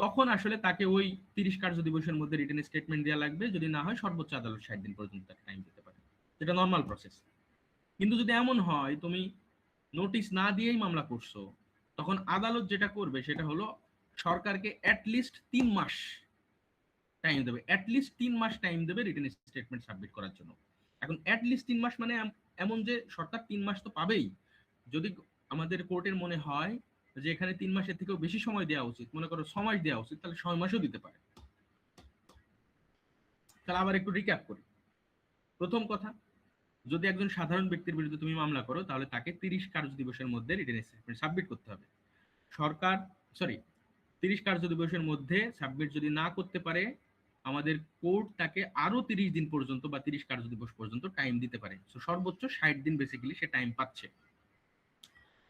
তখন আসলে তাকে ওই 30 কার্য দিবসের মধ্যে রিটেন স্টেটমেন্ট দেওয়া লাগবে। যদি না হয় সর্বোচ্চ আদালত 60 দিন পর্যন্ত তাকে টাইম দিতে পারে, যেটা নর্মাল প্রসেস। কিন্তু যদি এমন হয় তুমি নোটিশ না দিয়েই মামলা করছো, তখন আদালত যেটা করবে সেটা হলো সরকারকে অ্যাটলিস্ট 3 মাস টাইম দেবে, অ্যাটলিস্ট 3 মাস টাইম দেবে রিটেন স্টেটমেন্ট সাবমিট করার জন্য। এখন অ্যাটলিস্ট 3 মাস মানে এমন যে সরকার 3 মাস তো পাবেই। যদি আমাদের কোর্টের মনে হয় যে এখানে 3 মাসের থেকেও বেশি সময় দেওয়া উচিত, মনে করো 6 মাস দেওয়া উচিত, তাহলে 6 মাসও দিতে পারে। তাহলে আবার একটু রিক্যাপ করি। প্রথম কথা, যদি একজন সাধারণ ব্যক্তির বিরুদ্ধে তুমি মামলা করো, তাহলে তাকে 30 কার্য দিবসের মধ্যে রিটেন স্টেটমেন্ট সাবমিট করতে হবে। সরকার 30 কার্য দিবসের মধ্যে সাবমিট যদি না করতে পারে, আমাদের কোর্ট তাকে আরো 30 দিন পর্যন্ত বা 30 কার্য দিবস পর্যন্ত টাইম দিতে পারে। সো সর্বোচ্চ 60 দিন বেসিক্যালি সে টাইম পাচ্ছে।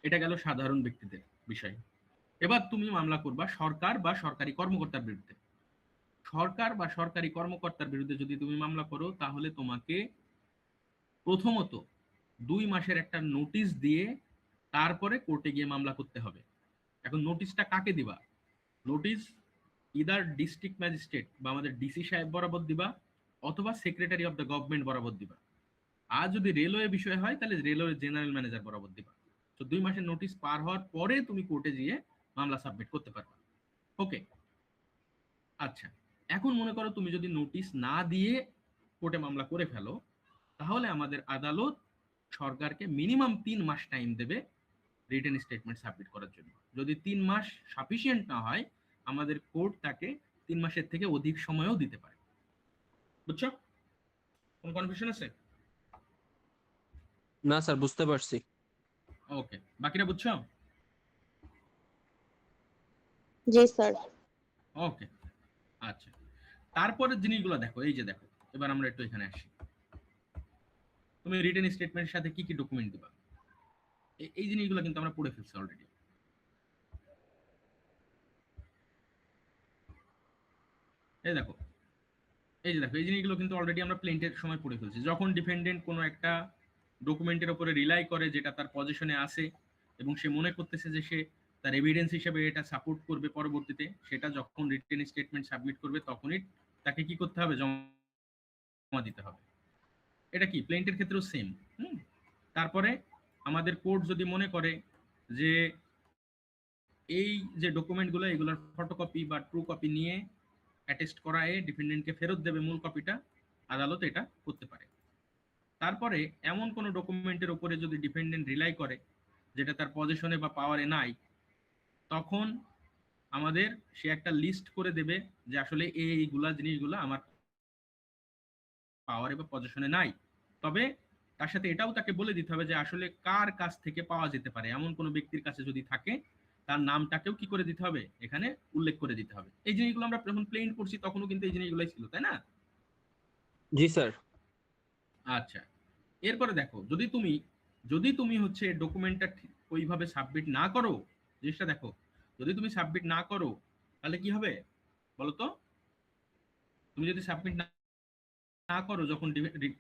এটা গেল সাধারণ ব্যক্তিদের বিষয়। এবার তুমি মামলা করবা সরকার বা সরকারি কর্মকর্তার বিরুদ্ধে। সরকার বা সরকারি কর্মকর্তার বিরুদ্ধে যদি তুমি মামলা করো, তাহলে তোমাকে প্রথমত 2 মাসের একটা নোটিশ দিয়ে তারপরে কোর্টে গিয়ে মামলা করতে হবে। এখন নোটিশটা কাকে দিবা? নোটিশ ইদার ডিস্ট্রিক্ট ম্যাজিস্ট্রেট বা আমাদের ডিসি সাহেব বরাবর দিবা, অথবা সেক্রেটারি অফ দ্য গভর্নমেন্ট বরাবর দিবা। আর যদি রেলওয়ে বিষয় হয়, তাহলে রেলওয়ে জেনারেল ম্যানেজার বরাবর দিবা। তো 2 মাসের নোটিশ পার হওয়ার পরে তুমি কোর্টে গিয়ে মামলা সাবমিট করতে পারবে। ওকে, আচ্ছা। এখন মনে করো তুমি যদি নোটিশ না দিয়ে কোর্টে মামলা করে ফেলো, তাহলে আমাদের আদালত সরকারকে মিনিমাম 3 মাস টাইম দেবে রিটেন স্টেটমেন্ট সাবমিট করার জন্য। যদি 3 মাস সাফিসিয়েন্ট না হয়, আমাদের কোর্ট তাকে 3 মাসের থেকে অধিক সময়ও দিতে পারে। বুঝছো? কোন কনফিউশন আছে? না স্যার, বুঝতে পারছি। ওকে, বাকিটা বুঝছো? জি স্যার। ওকে, আচ্ছা। তারপরে জিনিসগুলো দেখো, এই যে দেখো, এবার আমরা একটু এখানে আসি। তুমি রিটেন স্টেটমেন্টের সাথে কি কি ডকুমেন্ট দিবা, এই জিনিসগুলো কিন্তু আমরা পড়ে ফেলছি অলরেডি। এই দেখো, এই যে দেখো, এই জিনিসগুলো কিন্তু অলরেডি আমরা প্লেন্টের সময় পড়ে ফেলছি। যখন ডিপেন্ডেন্ট কোনো একটা ডকুমেন্টের উপরে রিলাই করে যেটা তার পজিশনে আছে, এবং সে মনে করতেছে যে সে তার এভিডেন্স হিসেবে এটা সাপোর্ট করবে পরবর্তীতে, সেটা যখন রিটেন স্টেটমেন্ট সাবমিট করবে তখনই তাকে কি করতে হবে? জমা দিতে হবে। এটা কি প্লেন্টের ক্ষেত্রেও সেম। তারপরে আমাদের কোর্ট যদি মনে করে যে এই যে ডকুমেন্টগুলো, এগুলোর ফটোকপি বা ট্রু কপি নিয়ে অ্যাটেস্ট করায় ডিপেন্ডেন্টকে ফেরত দেবে মূল কপিটা, আদালত এটা করতে পারে। তারপরে এমন কোন ডকুমেন্টের উপরে যদি ডিপেন্ডেন্ট রিলাই করে যেটা তার পজিশনে বা পাওয়ারে নাই, তখন আমাদের সে একটা লিস্ট করে দেবে যে আসলে এইগুলা জিনিসগুলো আমার পাওয়ারে বা পজিশনে নাই। তবে তার সাথে এটাও তাকে বলে দিতে হবে যে আসলে কার কাছ থেকে পাওয়া যেতে পারে। এমন কোনো ব্যক্তির কাছে যদি থাকে, তার নামটাকেও কি করে দিতে হবে, এখানে উল্লেখ করে দিতে হবে। এই জিনিসগুলো আমরা যখন প্লেন করছি তখনও কিন্তু এই জিনিসগুলোই ছিল, তাই না? জি স্যার। আচ্ছা, এরপরে দেখো, যদি তুমি হচ্ছে ডকুমেন্টটা ওইভাবে সাবমিট না করো, জিনিসটা দেখো, যদি তুমি সাবমিট না করো তাহলে কি হবে বলো তো? তুমি যদি সাবমিট না করো যখন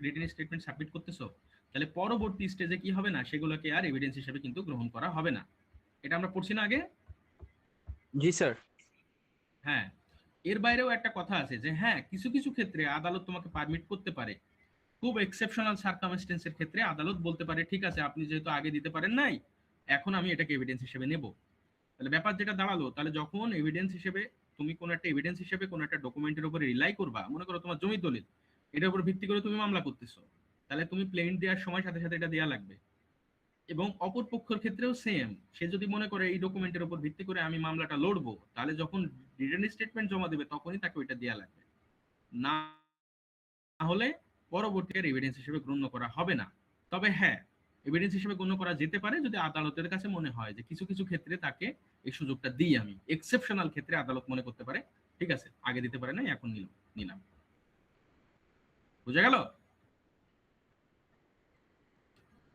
রিটেন স্টেটমেন্ট সাবমিট করতেছো, তাহলে পরবর্তী স্টেজে কি হবে না, সেগুলোকে আর এভিডেন্স হিসেবে কিন্তু গ্রহণ করা হবে না। এটা আমরা পড়ছি না আগে? জি স্যার। হ্যাঁ, এর বাইরেও একটা কথা আছে যে হ্যাঁ, কিছু কিছু ক্ষেত্রে আদালত তোমাকে পারমিট করতে পারে। খুব এক্সেপশনাল সার্কামস্টেন্সের ক্ষেত্রে আদালত বলতে পারে ঠিক আছে, আপনি যেহেতু আগে দিতে পারেন নাই, এখন আমি এটাকে এভিডেন্স হিসেবে নেব। তাহলে ব্যাপার যেটা দাঁড়ালো, তাহলে যখন এভিডেন্স হিসেবে তুমি কোনো একটা এভিডেন্স হিসেবে কোনো একটা ডকুমেন্টের উপরে রিলাই করবা, মনে করো তোমার জমি দলিল, এটার উপর ভিত্তি করে তুমি মামলা করতেছো, তাহলে তুমি প্লেন দেওয়ার সময় সাথে সাথে এটা দেওয়া লাগবে। এবং অপর পক্ষের ক্ষেত্রেও সেম, সে যদি মনে করে এই ডকুমেন্টের উপর ভিত্তি করে আমি মামলাটা লড়বো, তাহলে যখন রিটেন স্টেটমেন্ট জমা দেবে তখনই তাকে ওইটা দেওয়া লাগবে। না হলে পরবর্তী আর এভিডেন্স হিসেবে গণ্য করা হবে না। তবে হ্যাঁ, এভিডেন্স হিসেবে গণ্য করা যেতে পারে যদি আদালতের কাছে মনে হয় যে কিছু কিছু ক্ষেত্রে তাকে এই সুযোগটা দিই আমি, এক্সেপশনাল ক্ষেত্রে আদালত মনে করতে পারে ঠিক আছে আগে দিতে পারে না, এখন নিলাম। বুঝা গেল?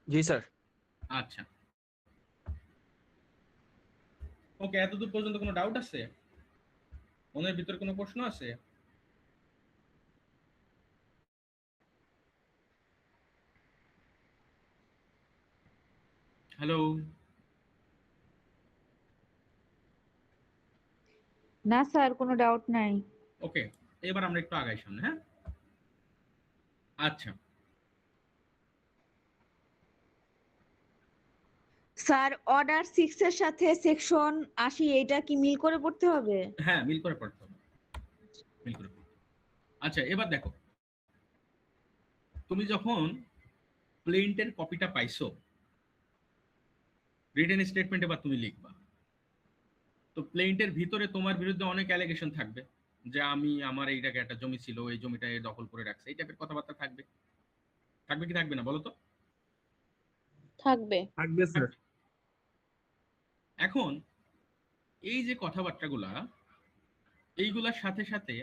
জি স্যার। আচ্ছা, ওকে, এতদূর পর্যন্ত কোনো ডাউট আছে? মনের ভিতরে কোনো প্রশ্ন আছে? হ্যালো? না স্যার, কোনো ডাউট নাই। ওকে, এবার আমরা একটু আগাই সামনে। হ্যাঁ, আচ্ছা, স্যার, অর্ডার 6 এর সাথে সেকশন 80 এটা কি মিল করে পড়তে হবে? হ্যাঁ, মিল করে পড়তে হবে, মিল করে পড়তে হবে। আচ্ছা, এবার দেখো, তুমি যখন প্লেন্টের কপিটা পাইছো, রিটেন স্টেটমেন্ট এবার তুমি লিখবা। তো প্লেন্টের ভিতরে তোমার বিরুদ্ধে অনেক অ্যালিগেশন থাকবে যে আমার এই জায়গায় একটা জমি ছিল, এই জমিটা এ দখল করে রাখছে, এই টাইপের কথাবার্তা থাকবে। থাকবে কি থাকবে না বলো তো? থাকবে। থাকবে স্যার। এখন এই যে কথাবার্তাগুলা, এইগুলার সাথে সাথে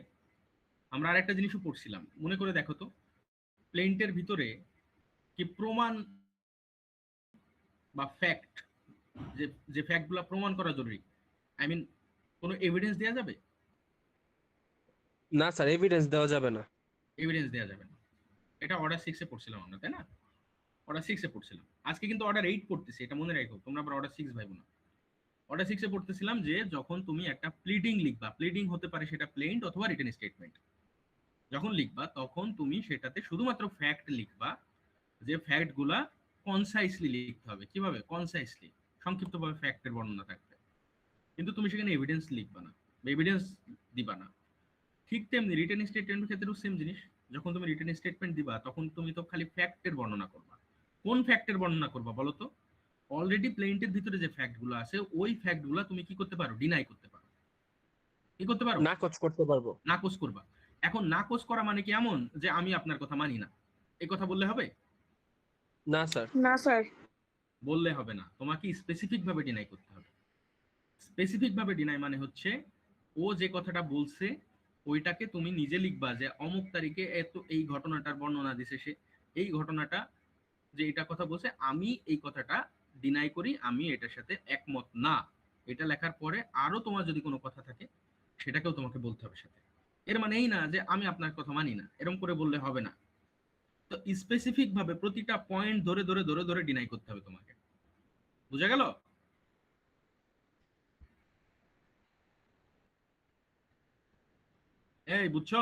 আমরা আরেকটা জিনিসও পড়ছিলাম, মনে করে দেখো তো, প্লেন্টের ভিতরে কি প্রমাণ বা ফ্যাক্ট, যে যে ফ্যাক্টগুলো প্রমাণ করা জরুরি, আই মিন কোনো এভিডেন্স দেওয়া যাবে? না স্যার, এভিডেন্স দেওয়া যাবে না। এভিডেন্স দেওয়া যাবে না। এটা অর্ডার 6 এ পড়ছিলাম আমরা, তাই না? অর্ডার 6 এ পড়ছিলাম। আজকে কিন্তু অর্ডার 8 পড়তেছি, এটা মনে রাখো, তোমরা আবার অর্ডার 6 ভাইবো না। অর্ডার 6 এ পড়তেছিলাম যে যখন তুমি একটা প্লিডিং লিখবা, প্লিডিং হতে পারে সেটা প্লেন্ট অথবা রিটেন স্টেটমেন্ট, যখন লিখবা তখন তুমি সেটাতে শুধুমাত্র ফ্যাক্ট লিখবা, যে ফ্যাক্টগুলা কনসাইসলি লিখতে হবে। কিভাবে? কনসাইসলি, সংক্ষিপ্তভাবে ফ্যাক্টের বর্ণনা থাকবে, কিন্তু তুমি সেখানে এভিডেন্স লিখবা না বা এভিডেন্স দিবা না। ঠিক তেমনি রিটেন স্টেটমেন্টের ক্ষেত্রেও সেম জিনিস, যখন তুমি রিটেন স্টেটমেন্ট দিবা তখন তুমি তো খালি ফ্যাক্টের বর্ণনা করবা। কোন ফ্যাক্টের বর্ণনা করবা বলো তো? অলরেডি প্লেন্টের ভিতরে যে ফ্যাক্টগুলো আছে ওই ফ্যাক্টগুলো তুমি কি করতে পারো? ডিনাই করতে পারো। কি করতে পারো? নাকচ করতে পারবো। নাকচ করবা। এখন নাকচ করা মানে কি এমন যে আমি আপনার কথা মানি না, এই কথা বললে হবে? না স্যার। না স্যার। বললে হবে না, তোমাকে স্পেসিফিক ভাবে ডিনাই করতে হবে। স্পেসিফিক ভাবে ডিনাই মানে হচ্ছে ও যে কথাটা বলছে ওইটাকে তুমি নিজে লিখবা যে অমুক তারিখে এত এই ঘটনাটার বর্ণনা দিছে, সে এই ঘটনাটা যে এটা কথা বলছে আমি এই কথাটা ডিনাই করি, আমি এটার সাথে একমত না। এটা লেখার পরে আরো তোমার যদি কোনো কথা থাকে সেটাকেও তোমাকে বলতে হবে সাথে। এর মানে এই না যে আমি আপনার কথা মানি না, এরকম করে বললে হবে না। তো স্পেসিফিক ভাবে প্রতিটা পয়েন্ট ধরে ধরে ধরে ধরে ডিনাই করতে হবে তোমাকে। বুঝা গেল? এই বুঝছো?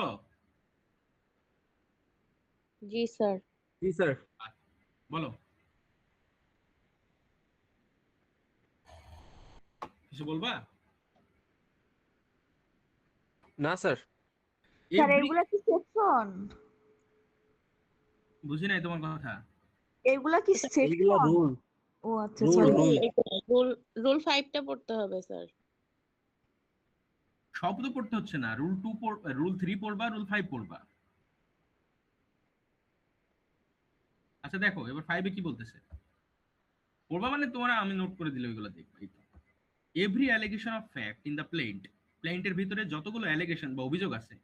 জি স্যার। জি স্যার। বলো, কিছু বলবা? না স্যার। স্যার, এগুলা কি সেকশন? বুঝি নাই তোমার কথা। এগুলা কি এগুলা সেকশন? রুল। ও আচ্ছা, rule, sorry. Rule. Rule rule 5টা পড়তে হবে স্যার। সব তো পড়তে হচ্ছে না, রুল 2 রুল 3 পড়বা, রুল 5 পড়বা। আচ্ছা দেখো এবার 5 এ কি বলতেছে পড়বা, মানে তোমরা আমি নোট করে দিলে ওইগুলো দেখবা। Every allegation of fact in the প্লেন্টের ভিতরে যতগুলো অ্যালিগেশন বা অভিযোগ আছে,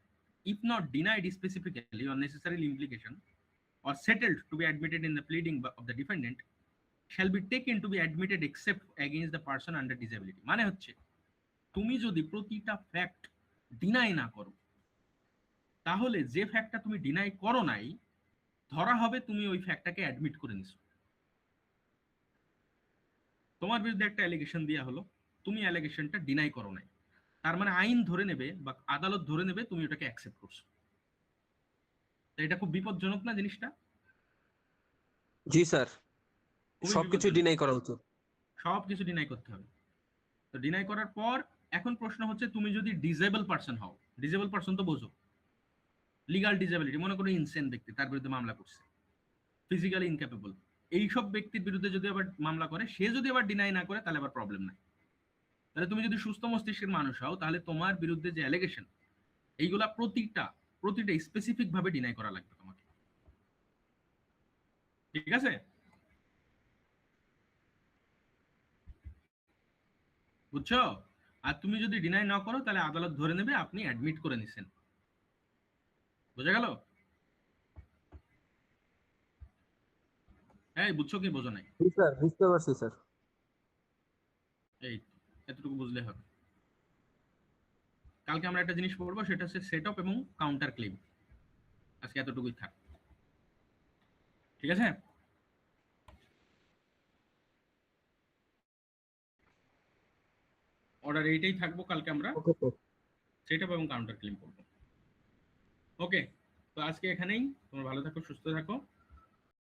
if not denied specifically or necessary implication or settled to be admitted in the pleading of the defendant shall be taken to be admitted except against the person under disability। মানে হচ্ছে তুমি যদি প্রতিটা fact deny না করো তাহলে যে ফ্যাক্টটা তুমি ডিনাই করো নাই ধরা হবে তুমি ওই ফ্যাক্টটাকে অ্যাডমিট করে নিছো। তোমার বিরুদ্ধে একটা অ্যালিগেশন দেয়া হলো, তুমি অ্যালিগেশনটা ডিনাই করো নাই, তার মানে আইন ধরে নেবে বা আদালত ধরে নেবে তুমি ওটাকে অ্যাকসেপ্ট করছো। তো এটা খুব বিপজ্জনক না জিনিসটা? জি স্যার, খুবই সবকিছু বিপজ্জনক। ডিনাই করা উচিত। সবকিছু ডিনাই করতে হবে। তো ডিনাই করার পর এখন প্রশ্ন হচ্ছে তুমি যদি ডিজেবল পারসন হও, ডিজেবল পারসন তো বোঝো, লিগাল ডিজেবিলিটি, মনে করো ইনসেন ব্যক্তি তার বিরুদ্ধে মামলা করছে, ফিজিক্যালি ইনক্যাপেবল, এইসব ব্যক্তির বিরুদ্ধে যদি আবার মামলা করে সে যদি আবার ডিনাই না করে তাহলে আবার প্রবলেম নাই। তাহলে তুমি যদি সুস্থ মস্তিষ্কের মানুষ হও তাহলে তোমার বিরুদ্ধে যে অ্যালিগেশন এইগুলা প্রতিটা স্পেসিফিক ভাবে ডিনাই করা লাগবে তোমাকে। ঠিক আছে, বুঝছো? আর তুমি যদি ডিনাই না করো তাহলে আদালত ধরে নেবে আপনি অ্যাডমিট করে নিছেন। বোঝা গেল? হ্যাঁ, বুঝছো কি বোঝো নাই? জি স্যার, বুঝতে পারছি স্যার। এই এতটুকু বুঝলে হবে। কালকে আমরা একটা জিনিস পড়বো, সেটা হচ্ছে সেট আপ এবং কাউন্টার ক্লেম। আজকে এতটুকুই থাক, ঠিক আছে? অর্ডার এইটাই থাকবো, কালকে আমরা ওকে স্যার। সেট আপ এবং কাউন্টার ক্লেম করবো। ওকে, তো আজকে এখানেই। তোমরা ভালো থাকো, সুস্থ থাকো।